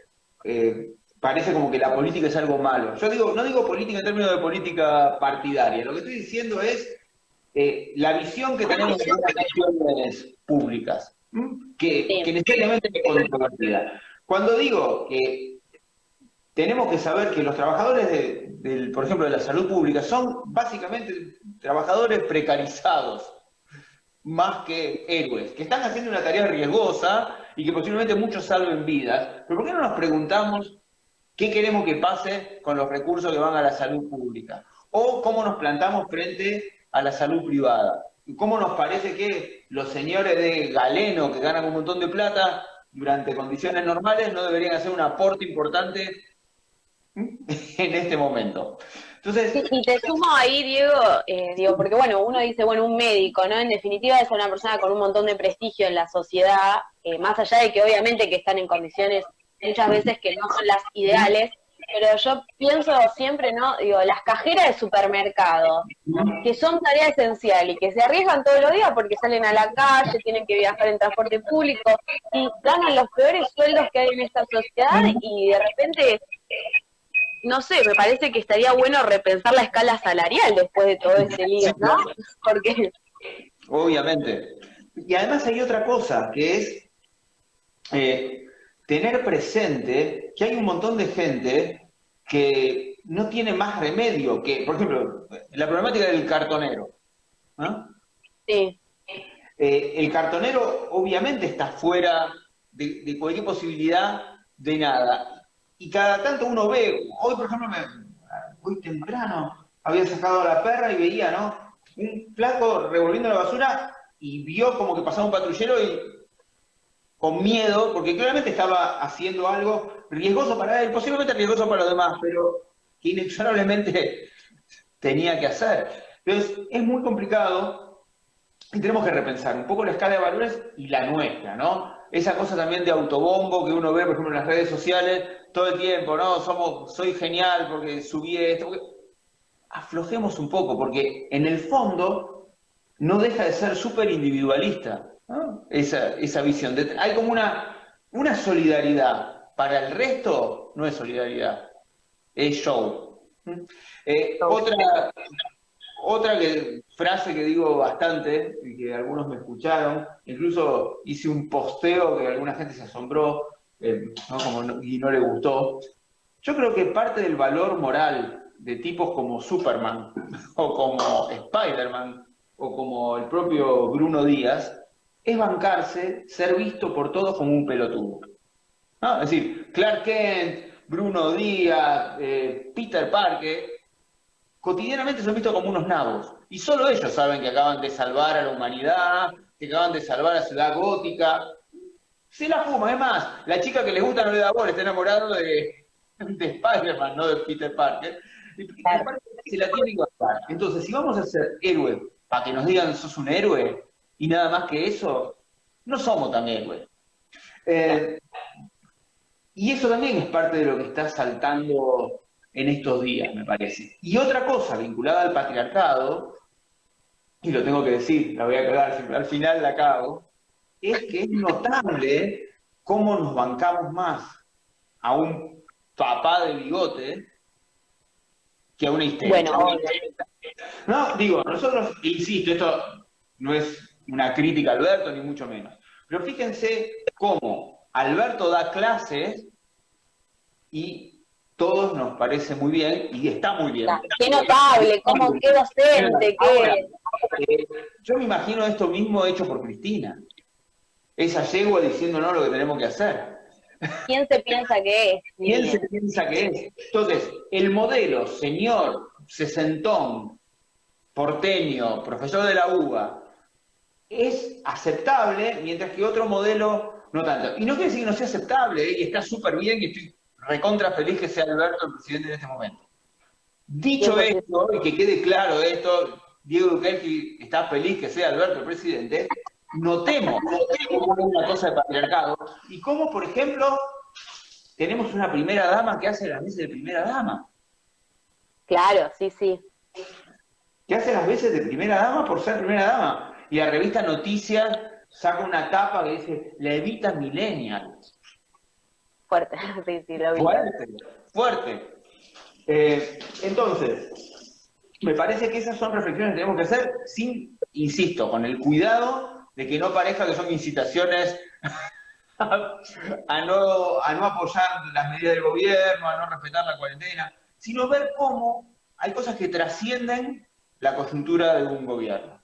parece como que la política es algo malo. Yo no digo política en términos de política partidaria, lo que estoy diciendo es la visión que tenemos de las cuestiones públicas, que necesariamente es controvertida. Cuando digo que tenemos que saber que los trabajadores, por ejemplo, de la salud pública son básicamente trabajadores precarizados, más que héroes, que están haciendo una tarea riesgosa y que posiblemente muchos salven vidas, pero ¿por qué no nos preguntamos qué queremos que pase con los recursos que van a la salud pública? o cómo nos plantamos frente a la salud privada. ¿Cómo nos parece que los señores de Galeno, que ganan un montón de plata, durante condiciones normales, no deberían hacer un aporte importante en este momento? Entonces, Sí, y te sumo ahí, Diego, porque bueno, uno dice, bueno, un médico, ¿no? En definitiva es una persona con un montón de prestigio en la sociedad, más allá de que obviamente que están en condiciones muchas veces que no son las ideales, pero yo pienso siempre, ¿no? Digo, las cajeras de supermercado, que son tarea esencial y que se arriesgan todos los días porque salen a la calle, tienen que viajar en transporte público y ganan los peores sueldos que hay en esta sociedad y de repente no sé, me parece que estaría bueno repensar la escala salarial después de todo este lío, ¿no? Porque obviamente. Y además hay otra cosa, que es tener presente que hay un montón de gente que no tiene más remedio que, por ejemplo, la problemática del cartonero, ¿no? sí, El cartonero obviamente está fuera de cualquier posibilidad de nada. Y cada tanto uno ve, hoy por ejemplo, hoy temprano había sacado a la perra y veía, ¿no? Un flaco revolviendo la basura y vio como que pasaba un patrullero y con miedo, porque claramente estaba haciendo algo riesgoso para él, posiblemente riesgoso para los demás, pero que inexorablemente tenía que hacer. Entonces, es muy complicado y tenemos que repensar un poco la escala de valores y la nuestra, ¿no? Esa cosa también de autobombo que uno ve, por ejemplo, en las redes sociales todo el tiempo, ¿no? Soy genial porque subí esto. Aflojemos un poco, porque en el fondo no deja de ser súper individualista, ¿no? Esa visión. Hay como una solidaridad. Para el resto no es solidaridad, es show. Otra frase que digo bastante, y que algunos me escucharon, incluso hice un posteo que alguna gente se asombró, ¿no? Y no le gustó. Yo creo que parte del valor moral de tipos como Superman, o como Spider-Man, o como el propio Bruno Díaz, es bancarse, ser visto por todos como un pelotudo, ¿no? Es decir, Clark Kent, Bruno Díaz, Peter Parker, cotidianamente son vistos como unos nabos. Y solo ellos saben que acaban de salvar a la humanidad, que acaban de salvar a Ciudad Gótica. Se la fuma, es más, la chica que les gusta no le da bola, está enamorado de Spider-Man, no de Peter Parker. Y Peter Parker se la tiene que gastar. Entonces, si vamos a ser héroes para que nos digan sos un héroe y nada más que eso, no somos tan héroes. Y eso también es parte de lo que está saltando en estos días, me parece. Y otra cosa vinculada al patriarcado, y lo tengo que decir, la voy a cagar, al final la cago, es que es notable cómo nos bancamos más a un papá de bigote que a una histérica. bueno, No, digo, nosotros, insisto, esto no es una crítica a Alberto, ni mucho menos. Pero fíjense cómo Alberto da clases y todos nos parece muy bien y está muy bien. qué notable, cómo, qué docente, Ahora, qué... yo me imagino esto mismo hecho por Cristina. Esa yegua diciendo no lo que tenemos que hacer. ¿Quién se piensa que es? ¿Quién se piensa que es? Entonces, el modelo, señor sesentón, porteño, profesor de la UBA, es aceptable, mientras que otro modelo no tanto. Y no quiere decir que no sea aceptable, y está súper bien, y estoy recontra feliz que sea Alberto el presidente en este momento. Dicho esto, y que quede claro esto, Diego Duquesne está feliz que sea Alberto el presidente, notemos cómo es una cosa de patriarcado, y cómo, por ejemplo, tenemos una primera dama que hace las veces de primera dama. Claro, sí, sí. Que hace las veces de primera dama por ser primera dama. Y la revista Noticias saca una tapa que dice, la Evita Millennial. Fuerte, sí, sí, lo vi. Fuerte, fuerte. Entonces, me parece que esas son reflexiones que tenemos que hacer sin, insisto, con el cuidado de que no parezca que son incitaciones a no apoyar las medidas del gobierno, a no respetar la cuarentena, sino ver cómo hay cosas que trascienden la coyuntura de un gobierno.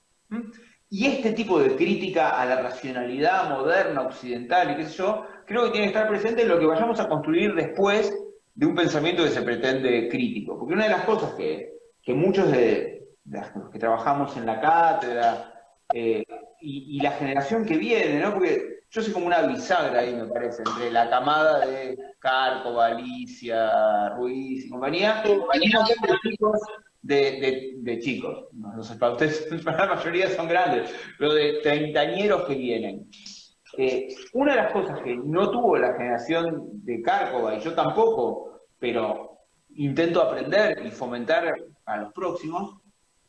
Y este tipo de crítica a la racionalidad moderna, occidental y qué sé yo, creo que tiene que estar presente en lo que vayamos a construir después de un pensamiento que se pretende crítico. Porque una de las cosas que que muchos de los que trabajamos en la cátedra y la generación que viene, ¿no? Porque yo soy como una bisagra ahí, me parece, entre la camada de Cárcova, Alicia, Ruiz y compañía, y un montón de chicos de chicos. No sé, para ustedes, para la mayoría son grandes, pero de treintañeros que vienen. Una de las cosas que no tuvo la generación de Cárcova, y yo tampoco, pero intento aprender y fomentar a los próximos,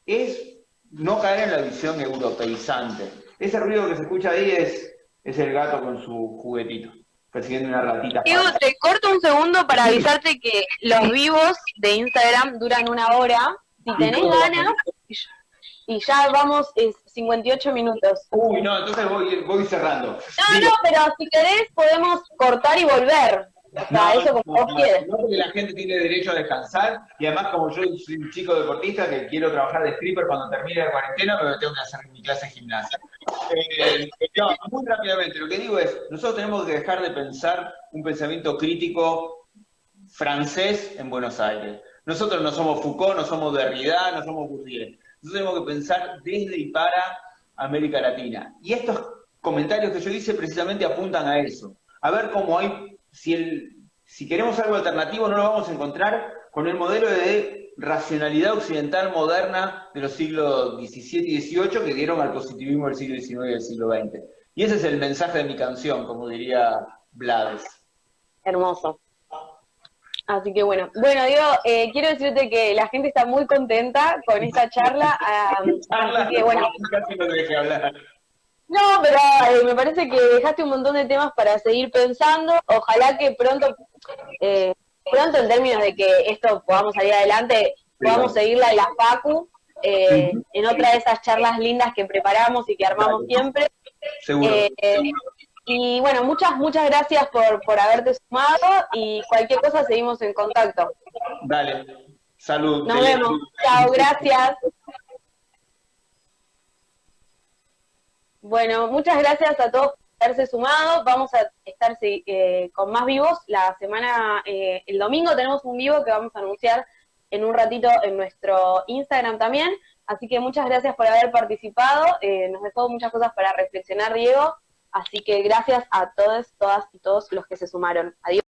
es no caer en la visión europeizante. Ese ruido que se escucha ahí es el gato con su juguetito, persiguiendo una ratita Diego, falsa. te corto un segundo para avisarte que los vivos de Instagram duran 1 hora. Si tenés ganas, y ya vamos 58 minutos. Uy, no, entonces voy cerrando. No, pero si querés podemos cortar y volver. O sea, eso como vos quieres. No, porque la gente tiene derecho a descansar, y además como yo soy un chico deportista que quiero trabajar de stripper cuando termine la cuarentena, me tengo que hacer mi clase de gimnasia. No, muy rápidamente, lo que digo es, nosotros tenemos que dejar de pensar un pensamiento crítico francés en Buenos Aires. Nosotros no somos Foucault, no somos Derrida, no somos Bourdieu. Nosotros tenemos que pensar desde y para América Latina. Y estos comentarios que yo hice precisamente apuntan a eso. A ver cómo hay, si queremos algo alternativo no lo vamos a encontrar con el modelo de racionalidad occidental moderna de los siglos XVII y XVIII que dieron al positivismo del siglo XIX y del siglo XX. Y ese es el mensaje de mi canción, como diría Blades. Hermoso. Así que bueno, Diego, quiero decirte que la gente está muy contenta con esta charla. Así que bueno. Casi no te dejé hablar. No, pero me parece que dejaste un montón de temas para seguir pensando. Ojalá que pronto en términos de que esto podamos salir adelante, podamos seguirla en la Facu, en otra de esas charlas lindas que preparamos y que armamos siempre. Seguro. Y bueno, muchas gracias por haberte sumado y cualquier cosa seguimos en contacto. Dale, salud. Nos vemos. Chao, gracias. Bueno, muchas gracias a todos por haberse sumado. Vamos a estar con más vivos. La semana, el domingo tenemos un vivo que vamos a anunciar en un ratito en nuestro Instagram también. Así que muchas gracias por haber participado. Nos dejó muchas cosas para reflexionar, Diego. Así que gracias a todos, todas y todos los que se sumaron. Adiós.